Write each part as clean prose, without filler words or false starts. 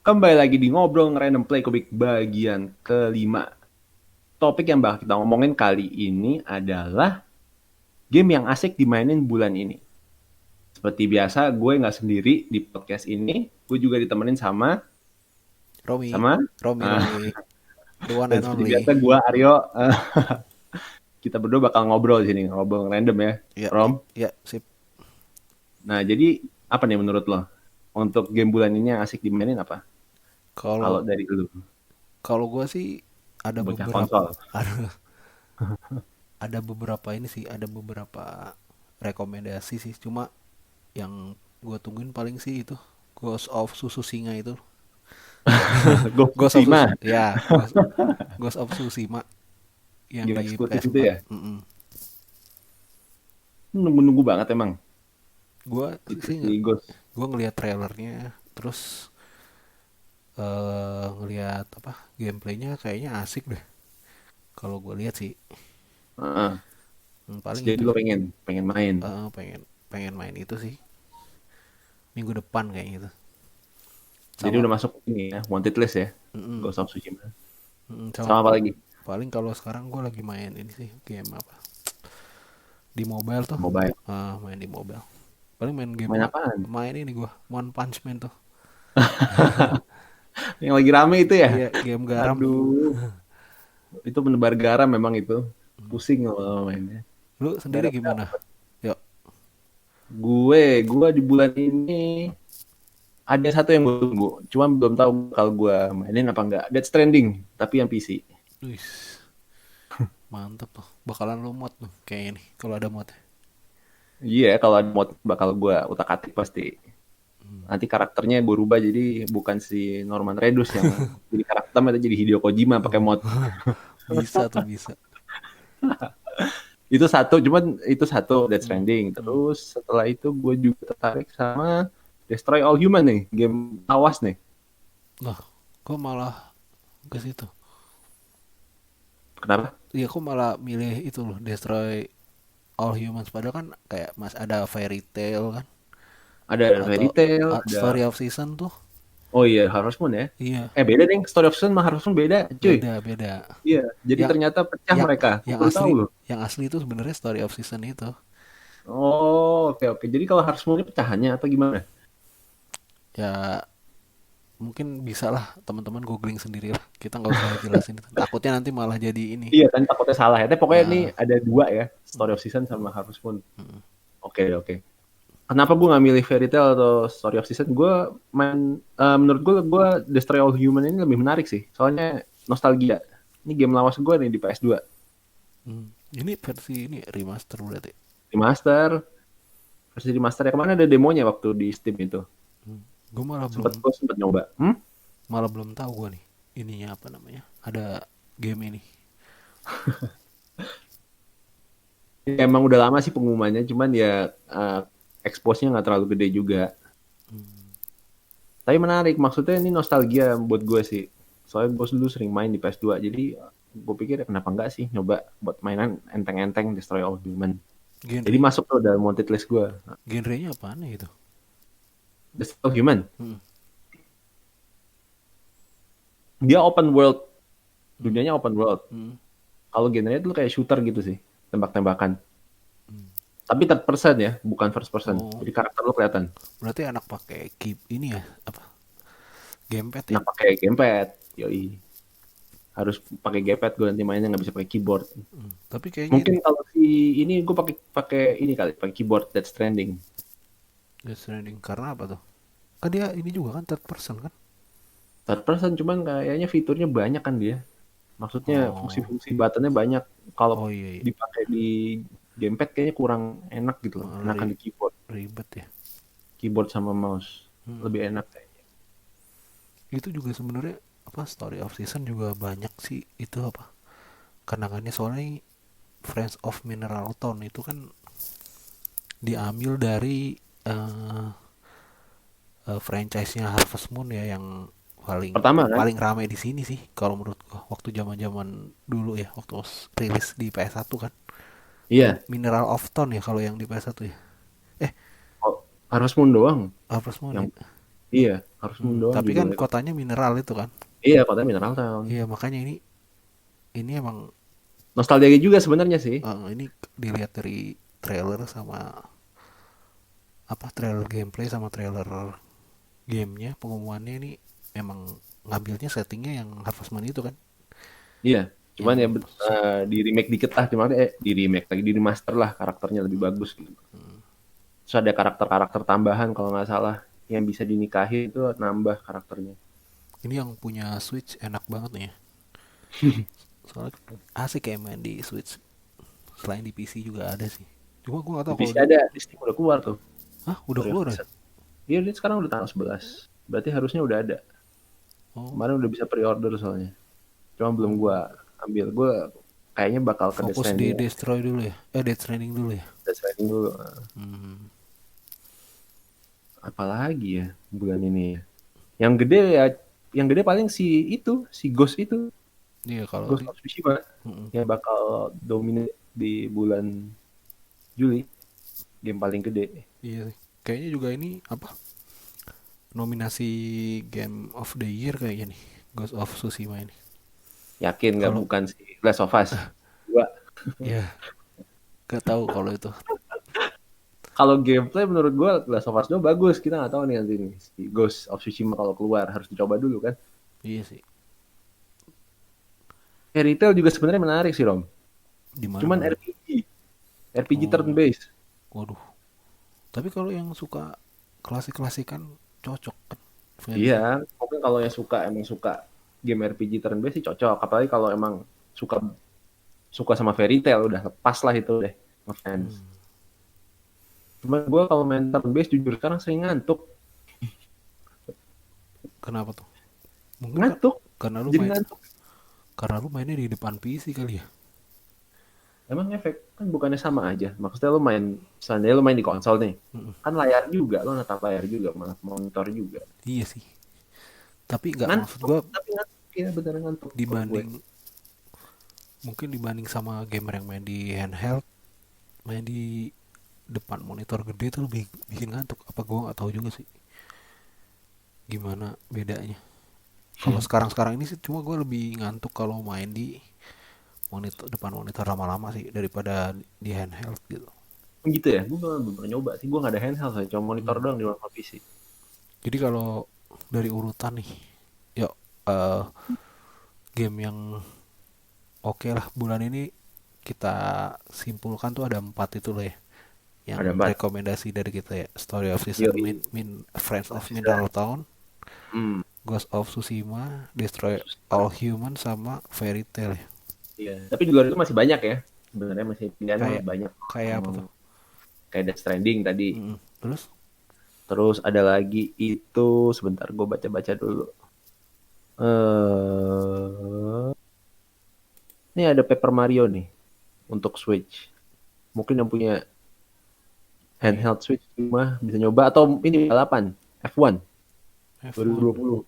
Kembali lagi di Ngobrol Random Play Komik bagian kelima. Topik yang bakal kita ngomongin kali ini adalah game yang asik dimainin bulan ini. Seperti biasa, gue nggak sendiri di podcast ini. Gue juga ditemenin sama Romi, sama Romi, ah, Romi, the one dan and seperti only. biasa gue Aryo. Kita berdua bakal ngobrol di sini, ngobrol random ya, Ya, ya, Rom. ya, sip. Nah, jadi apa nih menurut lo? Untuk game bulan ini yang asik dimainin apa? Kalau Kalau dari lu, kalau gue sih ada bocah beberapa konsol. ada beberapa ini sih, ada beberapa rekomendasi sih. Cuma yang gue tungguin paling sih itu Ghost of Tsushima itu. Ghost of Ghost of Tsushima, Tsushima, ya, Ghost of Tsushima yang game di eksklusif itu PS4. ya. Nunggu-nunggu banget emang. Gue Itu sih si Ghost. gue ngelihat trailernya, terus ngelihat apa gameplaynya kayaknya asik deh. Kalau gue lihat sih. Heeh. Paling Jadi itu lo sih. pengen main. Pengen pengen main itu sih minggu depan kayak gitu. Jadi Sama udah masuk ini ya, wanted list ya. mm, Ghost of Tsushima. sama Sama apa lagi? paling kalau sekarang gue lagi main ini sih game apa di mobile tuh. Mobile. Main di mobile paling main game Main apaan? main ini gue One Punch Man tuh. Yang lagi rame itu ya? Iya, game garam. Aduh, itu menebar garam memang itu. Pusing kalau mainnya. Lu sendiri Garam gimana? dapet. Yuk. Gue di bulan ini ada satu yang gue tunggu. Cuma belum tahu kalau gue mainin apa enggak. Death Stranding, tapi yang PC. Wis, mantep tuh, bakalan lu mod tuh kayaknya nih kalau ada mod. Iya, kalau ada mod bakal gue utak-atik pasti. Nanti karakternya berubah jadi bukan si Norman Reedus yang jadi karakter, atau jadi Hideo Kojima pakai mod. Oh, bisa tuh, bisa. Itu satu Death Hmm, Stranding. hmm. Terus setelah itu gue juga tertarik sama Destroy All Human nih, game awas nih. Lah, kok malah ke situ? Kenapa? Iya, kok malah milih itu loh, Destroy All Humans, padahal kan kayak mas ada Fairy Tail kan, Ada atau Fairy Tail, Story ada of Season tuh. oh iya Harvest Moon ya. Iya, Beda nih, Story of Sun sama Harvest Moon beda, cuy. beda beda. Iya, jadi Yang ternyata pecah yang mereka. Gue yang baru tahu asli loh. yang asli itu sebenarnya Story of Season itu. Oh, oke oke. Jadi kalau Harvest Moon ini pecahannya atau gimana? Ya mungkin bisa lah teman-teman googling sendiri lah. Kita nggak usah jelasin. Takutnya nanti malah jadi ini. Iya kan takutnya salah ya. Tapi pokoknya nih Ah, ada dua ya, Story of Season sama Harvest Moon. Oke oke. Kenapa gue nggak milih Fairy Tail atau Story of Season? Menurut gue Destroy All Human ini lebih menarik sih. Soalnya nostalgia. Ini game lawas gue nih di PS2. ini versi ini remaster berarti. Remaster, versi remaster ya kemana ada demonya waktu di Steam itu. Gue malah belum Gue sempet nyoba. malah belum tahu gue nih ininya apa namanya. Ada game ini. Ya, emang udah lama sih pengumumannya, cuman ya expose-nya nggak terlalu gede juga. Tapi menarik, maksudnya ini nostalgia buat gue sih. Soalnya gue dulu sering main di PS2, jadi gue pikir ya kenapa enggak sih nyoba buat mainan enteng-enteng Destroy All Human. Jadi Genre masuk tuh dalam wanted list gue. genrenya apaan ya itu? Destroy All Human, Hmm, dia open world, dunianya open world. hmm, Kalau genrenya tuh kayak shooter gitu sih, tembak-tembakan. Tapi third person ya, bukan first person. oh, Jadi karakter lo kelihatan. berarti anak pakai keep ini ya apa gamepad ya. Nah pakai gamepad, yoi. Harus pakai gamepad gue nanti mainnya nggak bisa pakai keyboard. Tapi kayaknya Mungkin kalau si ini gue pakai pakai ini kali, pakai keyboard Death Stranding. Death Stranding karena apa tuh? Kan dia ini juga kan third person kan. Third person cuman kayaknya fiturnya banyak kan dia. Maksudnya Oh, fungsi-fungsi buttonnya banyak. Kalau oh iya, iya. dipakai di gamepad kayaknya kurang enak gitu loh. Malah Enakan di keyboard, ribet ya. keyboard sama mouse Hmm. lebih enak kayaknya. Itu juga sebenarnya apa Story of Season juga banyak sih itu apa kenangannya, soalnya Friends of Mineral Town itu kan diambil dari eh franchise-nya Harvest Moon ya, yang paling Pertama kan? paling rame di sini sih kalau menurut gua waktu zaman-zaman dulu ya, waktu rilis di PS1 kan. Iya. Mineral of Town ya kalau yang di PS1 ya. Eh, Oh, Harvest Moon doang Harvest Moon yang ya. iya. Harus doang Tapi kan judulnya. kotanya mineral itu kan. Iya, kotanya Mineral Town. Iya, makanya ini emang Nostalgia juga sebenarnya sih. ini dilihat dari trailer sama apa, trailer gameplay sama trailer gamenya, pengumumannya ini emang ngambilnya settingnya yang Harvest Moon itu kan, Iya, cuman ya yang di remake dikit lah, cuman di remake lagi, di remaster lah, karakternya lebih bagus gitu. Terus ada karakter-karakter tambahan kalau nggak salah yang bisa dinikahi itu nambah karakternya. ini yang punya Switch enak banget nih ya. Soalnya asik kayak main di Switch. Selain di PC juga ada sih. Cuma gue gak Di tahu PC kalau di. ada, di Steam udah keluar tuh. Hah, udah Story of keluar ya? Season. Iya, ini sekarang udah tanggal 11. Berarti harusnya udah ada. Oh, Kemarin udah bisa pre-order soalnya. Cuma belum oh. gua ambil. Gua kayaknya bakal ke Death Fokus di Stranding. Destroy dulu ya. Death Stranding dulu ya. Death Stranding dulu. Hmm. Apalagi ya bulan ini ya. Yang gede ya, yang gede paling si itu, si Ghost itu. Iya kalau Ghost di. of Tsushima. Mm-mm. Yang bakal dominate di bulan Juli. Game paling gede. Iya sih. Kayaknya juga ini apa? Nominasi Game of the Year kayaknya nih. Ghost of Tsushima ini. Yakin nggak Kalau bukan si Last of Us? Gua ya gak tahu kalau itu. kalau gameplay menurut gue Last of Us 2 bagus. Kita nggak tahu nih nanti nih si Ghost of Tsushima kalau keluar harus dicoba dulu kan. Iya sih. Fairy Tail juga sebenarnya menarik sih Rom. Di mana Cuman menurut? RPG turn Oh, based. waduh. Tapi kalau yang suka klasik-klasikan cocok kan. Fairy Iya, Tail. mungkin kalau yang suka emang suka game RPG turn based sih cocok. Apalagi kalau emang suka suka sama Fairy Tail udah lepas lah itu deh ngefans. Cuman gue kalau main turn based jujur sekarang sering ngantuk. Kenapa tuh? Mungkin kan Ngantuk. karena lu Jadi main ngantuk. karena lu mainnya di depan PC kali ya. Emang efek kan bukannya sama aja. Maksudnya lu main, seandainya lu main di konsol nih, Mm-mm. kan layar juga, lu natap layar juga, malah monitor juga. Iya sih. Tapi nggak, maksud Ngantuk, gua tapi ngantuk, iya bener ngantuk kalau gue. dibanding, mungkin dibanding sama gamer yang main di handheld, main di depan monitor gede tuh lebih bikin ngantuk. Apa gua nggak tahu juga sih gimana bedanya. Kalau sekarang-sekarang ini sih cuma gua lebih ngantuk kalau main di monitor, depan monitor lama-lama sih daripada di handheld gitu. Gitu ya, gue belum pernah nyoba sih, gue gak ada handheld, saya cuma monitor doang di ruang PC. Jadi kalau dari urutan nih, yuk, eh, game yang oke lah bulan ini kita simpulkan tuh ada 4 itu loh ya, yang Ada 4. rekomendasi dari kita ya: Story of Season, Yoi, Friends of Off-Season. Mineral Town, Hmm, Ghost of Tsushima, Destroy All Human, sama Fairy Tail ya. iya. Tapi di luar itu masih banyak ya, sebenarnya masih pilihannya Kayak masih banyak. kayak apa Mau tuh? kayak Death Stranding tadi. Terus Terus ada lagi itu, sebentar gue baca-baca dulu. Ini ada Paper Mario nih untuk Switch. Mungkin yang punya iya, handheld Switch cuma bisa nyoba atau ini balapan F1 F1. 2020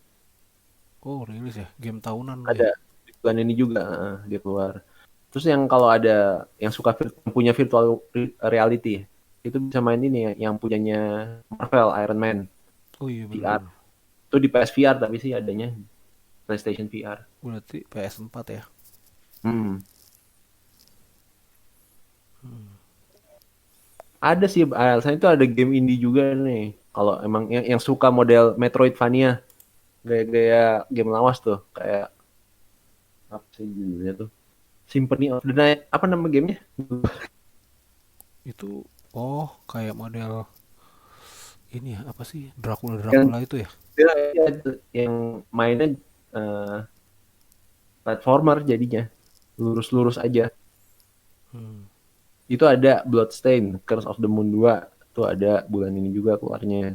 Oh, rilis ya, game tahunan lo ya. ada di bulan ini juga dia keluar. Terus yang kalau ada yang suka yang punya virtual reality itu bisa main ini ya, yang punyanya Marvel Iron Man Oh iya VR. benar-benar. Itu di PS VR tapi sih adanya PlayStation VR. Berarti PS4 ya. Hmm. Ada sih, alasan itu ada game indie juga nih. Kalau emang yang suka model Metroidvania, gaya-gaya game lawas tuh, kayak apa sih judulnya tuh? Symphony of the Night. Apa nama gamenya? Itu oh kayak model ini ya, apa sih, Dracula Yang Dracula itu ya. yang mainnya eh, platformer jadinya, lurus-lurus aja. Hmm. Itu ada Bloodstain, Curse of the Moon 2. Itu ada bulan ini juga keluarnya.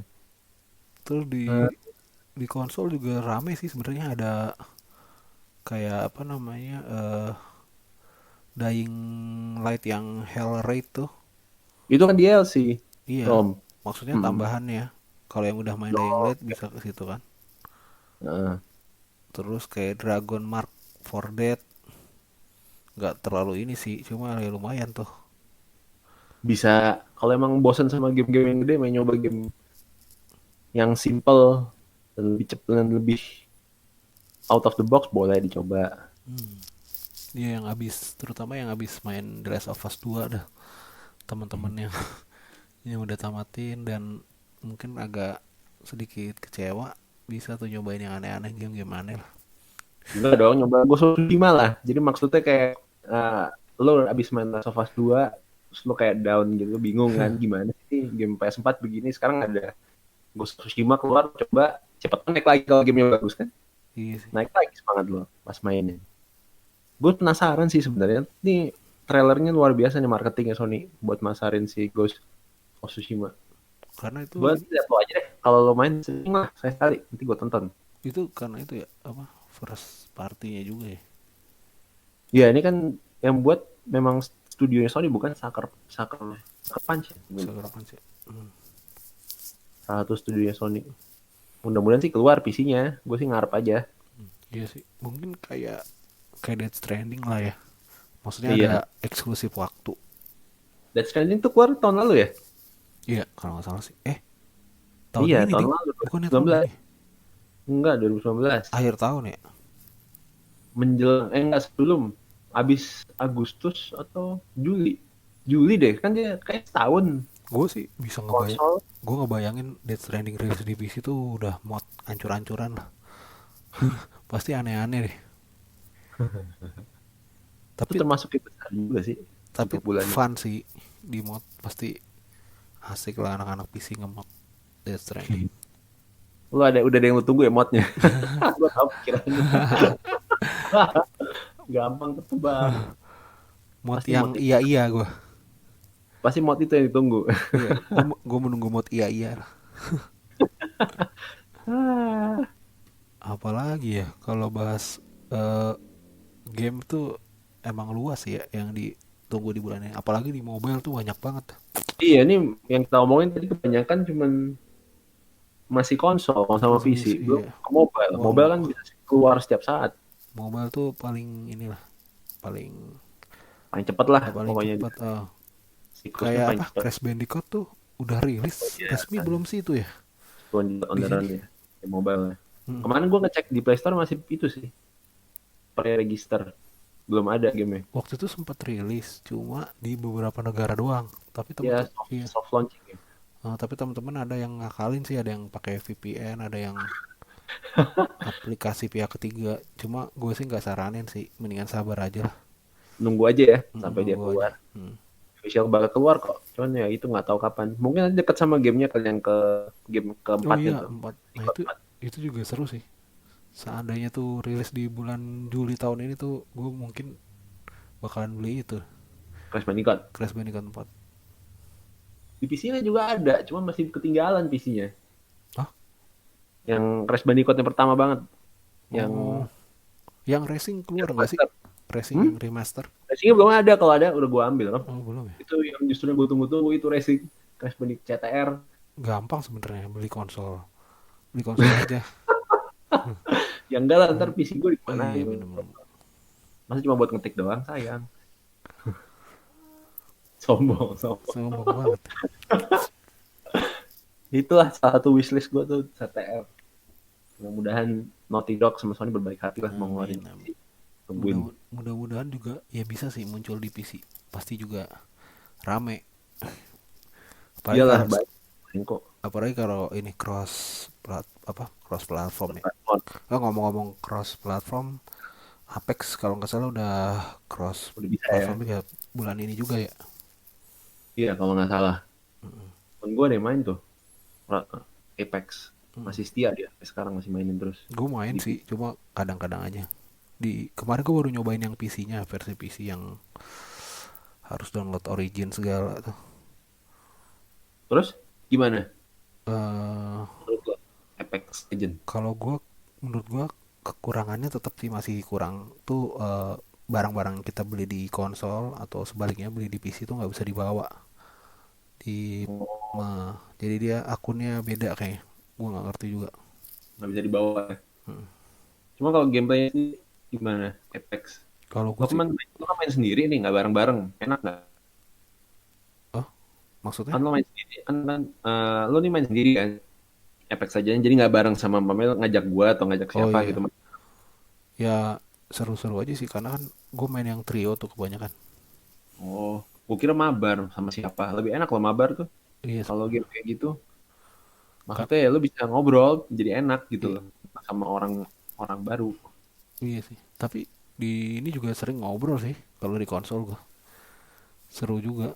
Terus Eh, di konsol juga rame sih sebenarnya, ada kayak apa namanya, Dying Light yang Hell Raid tuh. itu kan DLC, Iya, Rom. maksudnya Hmm. tambahannya. Kalau yang udah main Dying Oh, Light bisa ke situ kan. eh, Terus kayak Dragon Mark for Dead, nggak terlalu ini sih, cuma ya lumayan tuh. bisa kalau emang bosen sama game-game yang gede, main nyoba game yang simple dan lebih cepet dan lebih out of the box boleh dicoba. Dia yang abis, terutama yang abis main The Last of Us 2 dah, teman-teman yang udah tamatin dan mungkin agak sedikit kecewa, bisa tuh nyobain yang aneh-aneh, game-game aneh lah. Enggak dong, nyoba Ghost of Tsushima lah. Jadi maksudnya kayak lo abis main Last of Us 2, terus lo kayak down gitu, bingung kan gimana sih game PS4 begini. Sekarang ada Ghost of Tsushima keluar, coba cepet naik lagi kalau gamenya bagus kan. Iya sih. Naik lagi semangat lo pas mainin. Gue penasaran sih sebenarnya. Ini trailernya luar biasa nih marketingnya Sony buat masarin si Ghost of Tsushima. Karena itu Buat lihat lo aja deh. Kalau lo main, sering lah saya sekali. Nanti gue tonton. karena itu ya apa, first partinya juga ya. Ya ini kan yang buat memang studionya Sony, bukan Sucker Punch ya. Segerapan sih. Salah satu studionya Sony. Mudah-mudahan sih keluar PC-nya. Gue sih ngarep aja. Iya sih, mungkin kayak Death Stranding lah ya. Maksudnya ada Iya. eksklusif waktu. Death Stranding tuh keluar tahun lalu ya? Iya, kalau nggak salah sih. Tahun Iya, ini tahun ding, lalu bukannya tahun 2019. ini? Enggak, 2019. Akhir tahun ya. Menjelang enggak, sebelum habis Agustus atau Juli. Juli deh, kan dia kayak setahun Gue sih bisa konsol. gue ngebayangin Death Stranding rilis di PC tuh udah mod ancur-ancuran lah. Pasti aneh-aneh deh. Itu Tapi termasuk yang besar juga sih tapi untuk bulannya. fun sih di mod, pasti asik lah anak-anak PC ngemod Death Stranding. Lu udah ada yang lu tunggu ya modnya. Gue tahu pikirannya. Gampang ketebak. Mod Pasti yang mod itu, iya gue. pasti mod itu yang ditunggu. Iya, gue menunggu mod iya lah. Ah, Apalagi ya kalau bahas eh, game tuh emang luas ya yang ditunggu di bulan ini. Apalagi di mobile tuh banyak banget. iya, ini yang kita omongin tadi kebanyakan cuman masih konsol sama Masih PC, bisa, belum iya. ke mobile. Wah, Mobile kan bisa keluar setiap saat. mobile tuh paling inilah, paling Paling cepet lah paling pokoknya, cepat. siklusnya Kayak paling apa? cepet. Crash Bandicoot tuh udah rilis Iya, resmi belum sih itu ya di sini? orderan ya di mobile. Hmm. Kemarin gue ngecek di Play Store masih itu sih, pre-register. Belum ada gamenya. Waktu itu sempat rilis cuma di beberapa negara doang. Tapi Ya, teman-teman, iya. soft launching ya. Tapi teman-teman ada yang ngakalin sih, ada yang pakai VPN, ada yang aplikasi pihak ketiga. Cuma gue sih nggak saranin sih, mendingan sabar aja lah. Nunggu aja ya sampai dia Nunggu aja. keluar. Official bakal keluar kok. Cuman ya itu nggak tahu kapan. Mungkin nanti dekat sama gamenya kalian ke game Oh keempat iya, itu. 4. Nah Episode 4. itu juga seru sih. Seandainya tuh rilis di bulan Juli tahun ini tuh gue mungkin bakalan beli itu, Crash Bandicoot. Crash Bandicoot 4. Di PC-nya juga ada, cuma masih ketinggalan PC-nya. Hah? Yang Crash Bandicoot yang pertama banget. Yang Oh, yang racing keluar nggak sih? remaster. Racing yang remaster? Racing-nya belum ada, kalau ada udah gue ambil kan. Oh belum ya. Itu yang justru gue tunggu-tunggu itu racing. Crash Bandicoot CTR. Gampang sebenarnya beli konsol aja. Yang enggak lah, ntar PC gue Oh dimana iya itu. bener-bener. Masa cuma buat ngetik doang, sayang. Sombong. Sombong banget. Itulah salah satu wishlist gue tuh, CTR. Mudah-mudahan Naughty Dog sama Sony berbaik hati lah mau ngeluarin. Amin. Tungguin. Mudah-mudahan juga ya bisa sih muncul di PC. Pasti juga rame. Apalagi Iyalah, kalau baik. Kok. apalagi kalau ini cross platform ya. Ngomong-ngomong cross platform, Apex kalau nggak salah udah cross Udah bisa ya. platform juga bulan ini juga ya. Iya, kalau nggak salah. Temen gue ada yang main tuh. Apex. Masih setia dia. Sekarang masih mainin terus. Gue main sih, cuma kadang-kadang aja. Kemarin gue baru nyobain yang PC-nya, versi PC yang harus download Origin segala tuh. Terus gimana? Eh Menurut lo Apex Legend. Kalau menurut gue kekurangannya tetap sih masih kurang tuh, barang-barang kita beli di konsol atau sebaliknya beli di PC tuh nggak bisa dibawa di Oh, jadi dia akunnya beda kayak, gue nggak ngerti juga. nggak bisa dibawa. Cuma kalau gameplaynya sih gimana? Apex. Kalau gue Lo sih, kan main sendiri nih, nggak bareng-bareng. Enak nggak? oh maksudnya, Kan lo main sendiri. Lo nih main sendiri kan. Apex aja, jadi nggak bareng sama Pamel ngajak gua atau ngajak Oh siapa gitu. iya, ya seru-seru aja sih karena kan gue main yang trio tuh kebanyakan. Oh, gua kira mabar sama siapa. Lebih enak loh mabar tuh. Iya, Kalau game kayak gitu, kan, maksudnya ya lu bisa ngobrol, jadi enak gitu iya, loh sama orang orang baru. iya sih. Tapi di ini juga sering ngobrol sih kalau di konsol gue. Seru juga.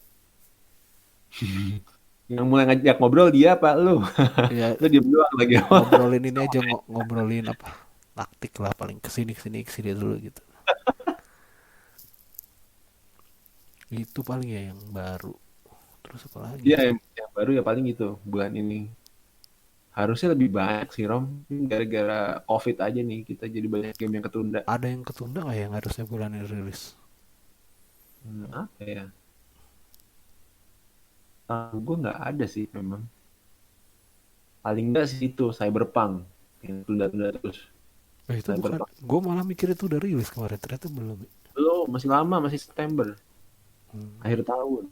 Yang mulai ngajak ngobrol dia apa lu? Ya Lu diem doang lagi. ngobrolin ini aja, ngobrolin apa? Taktik lah paling kesini kesini dulu gitu. Itu paling ya yang baru. Terus apa lagi Iya, ya? yang baru ya paling gitu bulan ini. Harusnya lebih banyak sih Rom. Gara-gara COVID aja nih kita jadi banyak game yang ketunda. Ada yang ketunda nggak yang harusnya bulan ini rilis? Apa ya? Gue nggak ada sih memang. Paling nggak sih itu Cyberpunk yang tunda-tunda terus. Itu bukan, Cyberpunk gue malah mikir itu udah rilis kemarin, ternyata belum. belum, masih lama, masih September, Hmm. akhir tahun.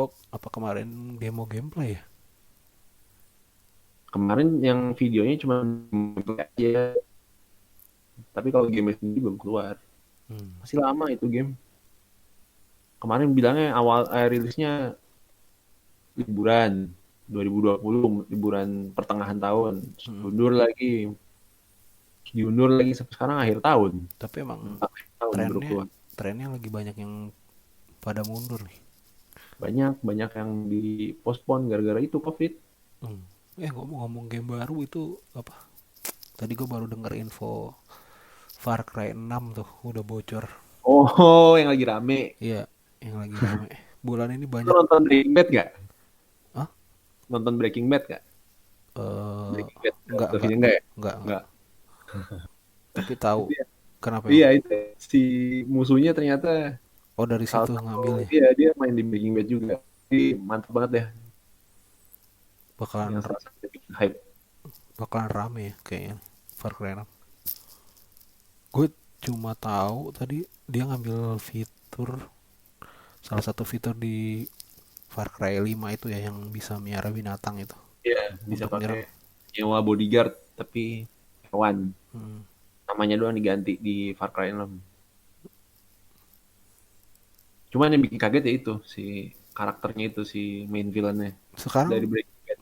Oh, apa kemarin demo gameplay ya? Kemarin yang videonya cuma gameplay aja, tapi kalau game sendiri belum keluar. Hmm. Masih lama itu game. Kemarin bilangnya awal rilisnya liburan 2020, liburan pertengahan tahun, terus Hmm. diundur lagi, sampai sekarang akhir tahun. Tapi emang Akhir tahun baru trennya keluar. trennya lagi banyak yang pada mundur nih. Banyak banyak yang dipospon gara-gara itu COVID. Hmm. Ngomong-ngomong game baru itu apa? Tadi gue baru denger info Far Cry 6 tuh udah bocor. Oh, yang lagi rame. Iya, yang lagi rame. Bulan ini Lu banyak. nonton Breaking Bad gak? Ah, Nonton Breaking Bad gak? eh Breaking Bad enggak, adaptasinya enggak ya? enggak. Enggak. Tapi tahu Itu ya. kenapa Iya emang? itu si musuhnya ternyata Oh, dari salah situ satu, ngambilnya. dia main di Breaking Bad juga. Jadi mantap banget ya, Bakalan yang salah satu bikin hype. bakalan rame ya kayaknya Far Cry 6. Gue cuma tahu tadi dia ngambil fitur, salah satu fitur di Far Cry 5 itu ya yang bisa miara binatang itu Iya, bisa untuk pakai nyerang. nyewa bodyguard tapi hewan. Hmm. Namanya doang diganti di Far Cry 6. Cuman yang bikin kaget ya itu si karakternya itu si main villainnya dari Sekarang Breaking Bad.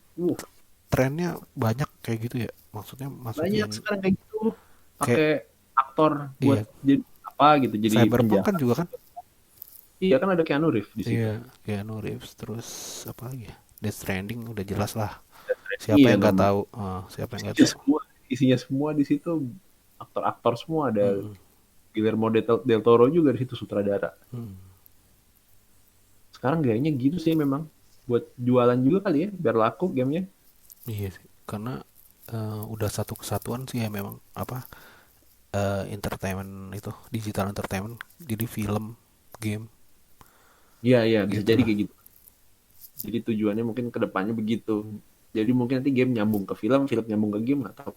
trennya banyak kayak gitu ya. Maksudnya Banyak masukin sekarang kayak gitu. kayak, Pakai aktor buat iya, jadi apa gitu, jadi Cyberpunk kan penjahat. juga kan? Iya kan ada Keanu Reeves di situ. Iya, Keanu Reeves, terus apa lagi ya? Death Stranding udah jelas lah. Siapa Iya yang nggak dong. tahu? Siapa yang nggak Isinya tahu? semua, isinya semua di situ aktor-aktor semua, ada Hmm. Guillermo del Toro juga di situ sutradara. Hmm. Sekarang gayanya gitu sih memang. Buat jualan juga kali ya, biar laku gamenya. Iya sih, karena udah satu kesatuan sih ya memang apa, entertainment itu digital entertainment, jadi film, game Iya, iya, bisa jadi gitulah. kayak gitu. Jadi tujuannya mungkin ke depannya begitu. Jadi mungkin nanti game nyambung ke film, film nyambung ke game, atau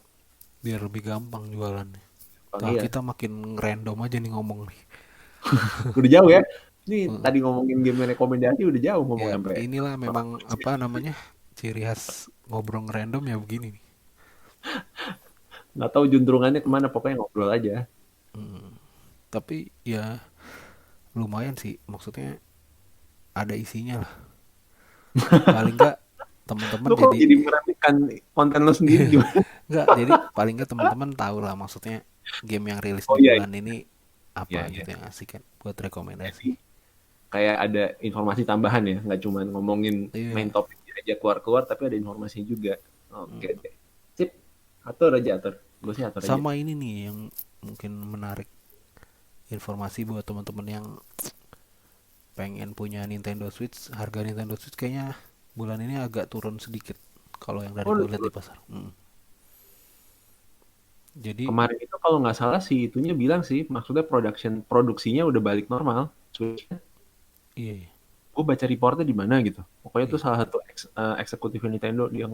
Biar lebih gampang jualannya. apa Nah, ya. kita makin random aja nih ngomong nih. Udah jauh ya. Ini Hmm. tadi ngomongin game rekomendasi udah jauh ngomong Ya sampai inilah memang apa namanya, ciri khas ngobrol random ya begini nih. nggak tahu juntrungannya kemana, pokoknya ngobrol aja. Hmm. Tapi ya lumayan sih, maksudnya ada isinya lah. Paling nggak teman-teman Lu kok jadi jadi meremehkan konten lu sendiri gimana? nggak, jadi paling nggak teman-teman tahu lah maksudnya game yang rilis Oh di iya, bulan ini iya, apa iya. gitu yang asik kan buat rekomendasi. Jadi kayak ada informasi tambahan ya, nggak cuma ngomongin main Iya. topiknya aja keluar-keluar, tapi ada informasinya juga. Oke deh. Sip, atur aja atur. Gue sih atur aja. Sama ini nih yang mungkin menarik, informasi buat teman-teman yang pengen punya Nintendo Switch. Harga Nintendo Switch kayaknya bulan ini agak turun sedikit kalau yang dari Oh, gue udah lihat di turun. pasar. Jadi Kemarin itu kalau nggak salah sih itunya bilang sih, maksudnya produksinya udah balik normal. Switch. iya, iya. Gue baca reportnya di mana gitu. Pokoknya itu Iya. salah satu eksekutif Nintendo dia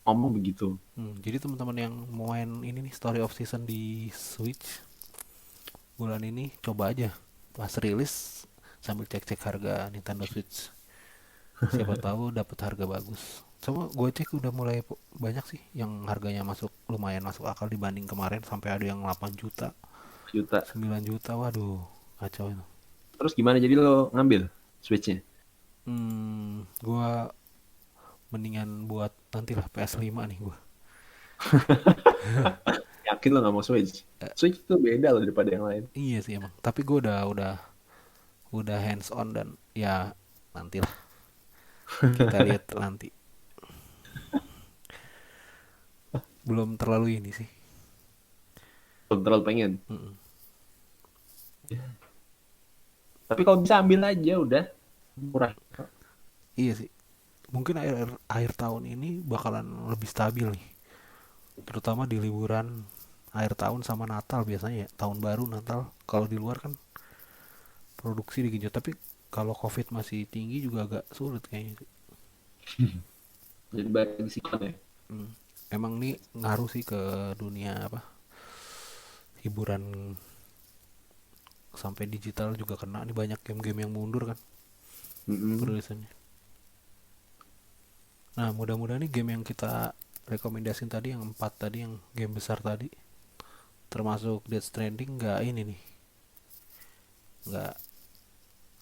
ngomong begitu. Jadi teman-teman yang mau main ini nih Story of Season di Switch bulan ini coba aja pas rilis sambil cek-cek harga Nintendo Switch. Siapa tahu dapat harga bagus. Sama gue cek udah mulai banyak sih yang harganya lumayan masuk akal dibanding kemarin, sampai ada yang 8 juta, Juta. 9 juta. Waduh, kacau itu. Terus gimana jadi lo ngambil Switch-nya? Gue mendingan buat nantilah PS5 nih gue. Yakin lo nggak mau Switch? Switch itu beda loh daripada yang lain. Iya sih emang. Tapi gue udah hands on, dan ya nantilah kita lihat nanti. Belum terlalu ini sih. Belum terlalu pengen. Mm-mm. Tapi kalau bisa ambil aja udah murah. Iya sih. Mungkin akhir tahun ini bakalan lebih stabil nih. Terutama di liburan akhir tahun sama Natal biasanya ya. Tahun baru, Natal. Kalau di luar kan produksi digenjot. Tapi kalau COVID masih tinggi juga agak sulit kayaknya sih. Jadi bagi sikon ya. Hmm. Emang nih ngaruh sih ke dunia apa, hiburan, sampai digital juga kena nih, banyak game-game yang mundur kan Mm-mm. perilisannya. Nah, mudah-mudahan nih game yang kita rekomendasiin tadi, yang 4 tadi, yang game besar tadi, termasuk Death Stranding, nggak ini nih, nggak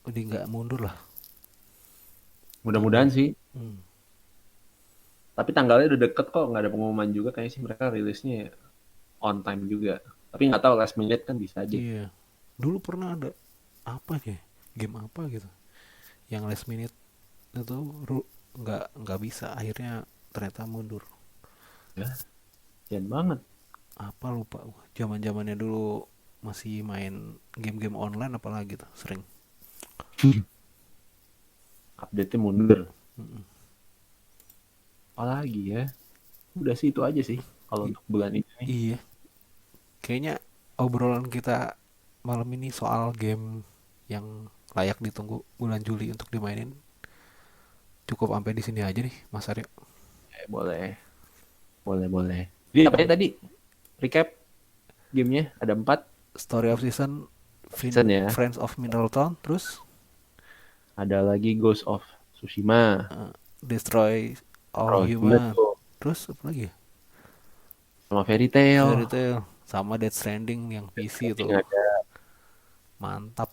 udah nggak mundur lah Mudah-mudahan tanggal. sih. Hmm. Tapi tanggalnya udah deket kok, nggak ada pengumuman juga kayaknya sih mereka rilisnya on time juga. Tapi nggak tahu last minute kan bisa aja. Iya, dulu pernah ada apa ya, game apa gitu yang last minute itu nggak bisa, akhirnya ternyata mundur. Ya, kasian banget. Apa lupa gua, zaman zamannya dulu masih main game-game online apalagi tuh sering. Update-nya mundur. Mm-mm. Apalagi ya. Udah sih itu aja sih kalau untuk bulan ini nih. Iya, kayaknya obrolan kita malam ini soal game yang layak ditunggu bulan Juli untuk dimainin cukup sampai di sini aja nih, Mas Aryo. Boleh, boleh, boleh. Jadi apa ya tadi? Recap gamenya ada 4 Story of Season, season ya. Friends of Mineral Town, terus Ada lagi Ghost of Tsushima. Destroy All Terus Human, tuh terus apa lagi ya? sama Fairy Tail. Fairy Tail, sama Death Stranding yang PC tuh, Ada mantap.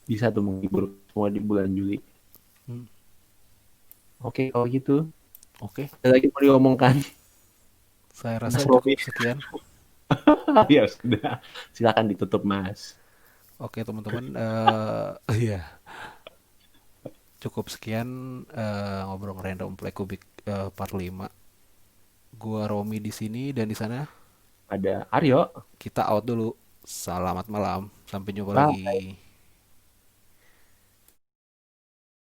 bisa tuh menghibur semua di bulan Juli. Hmm, Oke, kalau gitu. Oke, Ada lagi mau diomongkan? saya Mas rasa Robi. cukup sekian. Ya sudah. Silakan ditutup, Mas. Oke teman-teman, iya, cukup sekian ngobrol random play kubik part 5. Gua Romi di sini, dan di sana Ada Aryo. kita out dulu. Selamat malam, sampai jumpa Bye. lagi.